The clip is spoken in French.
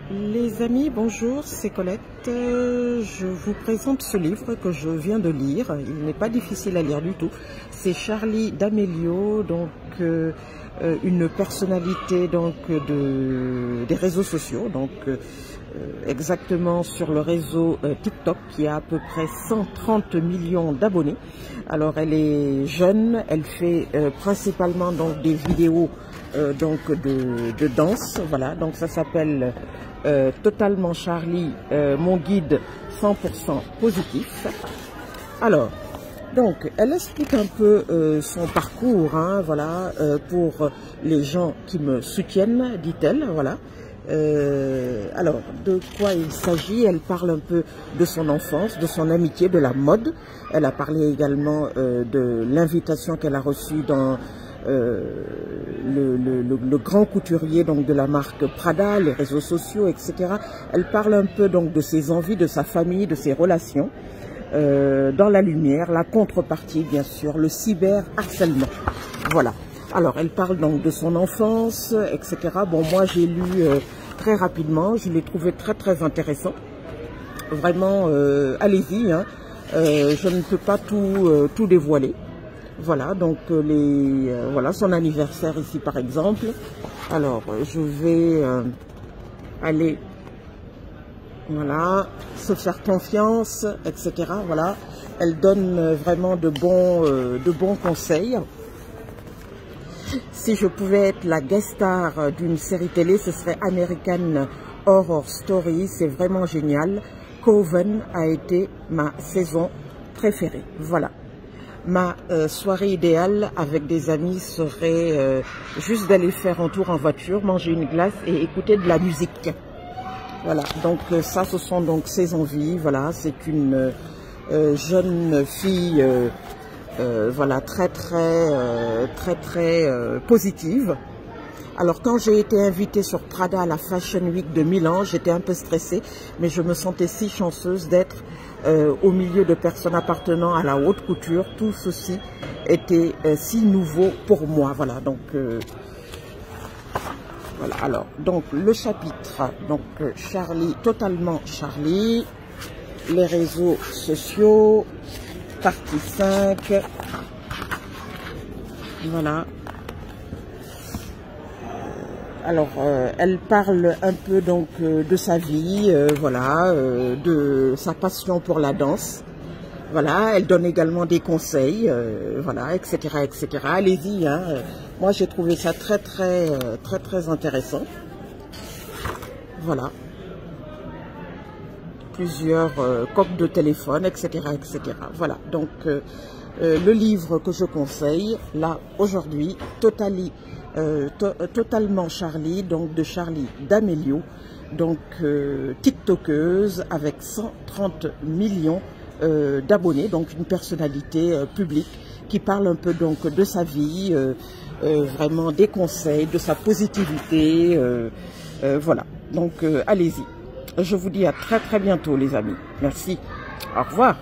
Les amis, bonjour, c'est Colette. Je vous présente ce livre que je viens de lire. Il n'est pas difficile à lire du tout. C'est Charlie D'Amelio, donc une personnalité donc des réseaux sociaux, donc exactement sur le réseau TikTok qui a à peu près 130 millions d'abonnés. Alors elle est jeune, elle fait principalement donc des vidéos donc de danse, voilà, donc ça s'appelle Totalement Charlie, mon guide 100% positif. Alors, donc, elle explique un peu son parcours, hein, voilà, pour les gens qui me soutiennent, dit-elle, voilà. Alors, de quoi il s'agit? Elle parle un peu de son enfance, de son amitié, de la mode. Elle a parlé également de l'invitation qu'elle a reçue dans le grand couturier donc de la marque Prada, les réseaux sociaux, etc. Elle parle un peu donc de ses envies, de sa famille, de ses relations dans la lumière, la contrepartie bien sûr, le cyberharcèlement. Voilà. Alors elle parle donc de son enfance, etc. Bon, moi j'ai lu très rapidement, je l'ai trouvé très intéressant. Vraiment, allez-y, hein. Je ne peux pas tout dévoiler. Voilà, donc voilà son anniversaire ici par exemple. Alors je vais aller, voilà, se faire confiance, etc. Voilà, elle donne vraiment de bons conseils. Si je pouvais être la guest star d'une série télé, ce serait American Horror Story. C'est vraiment génial. Coven a été ma saison préférée. Voilà. Ma soirée idéale avec des amis serait juste d'aller faire un tour en voiture, manger une glace et écouter de la musique. Voilà, donc ça ce sont donc ses envies. Voilà, c'est une jeune fille voilà, très positive. Alors quand j'ai été invitée sur Prada à la Fashion Week de Milan, j'étais un peu stressée, mais je me sentais si chanceuse d'être au milieu de personnes appartenant à la haute couture. Tout ceci était si nouveau pour moi. Voilà, donc voilà. Alors donc le chapitre, donc Charlie, totalement Charlie, les réseaux sociaux, partie 5. Voilà. Alors, elle parle un peu donc de sa vie, voilà, de sa passion pour la danse. Voilà, elle donne également des conseils, voilà, etc., etc. Allez-y, hein. Moi j'ai trouvé ça très intéressant. Voilà. Plusieurs coques de téléphone, etc., etc. Voilà, donc le livre que je conseille, là, aujourd'hui, Totalement Charlie, donc de Charlie D'Amelio, donc tiktokeuse avec 130 millions d'abonnés, donc une personnalité publique qui parle un peu donc de sa vie, vraiment des conseils, de sa positivité, voilà. Donc allez-y. Je vous dis à très bientôt les amis. Merci. Au revoir.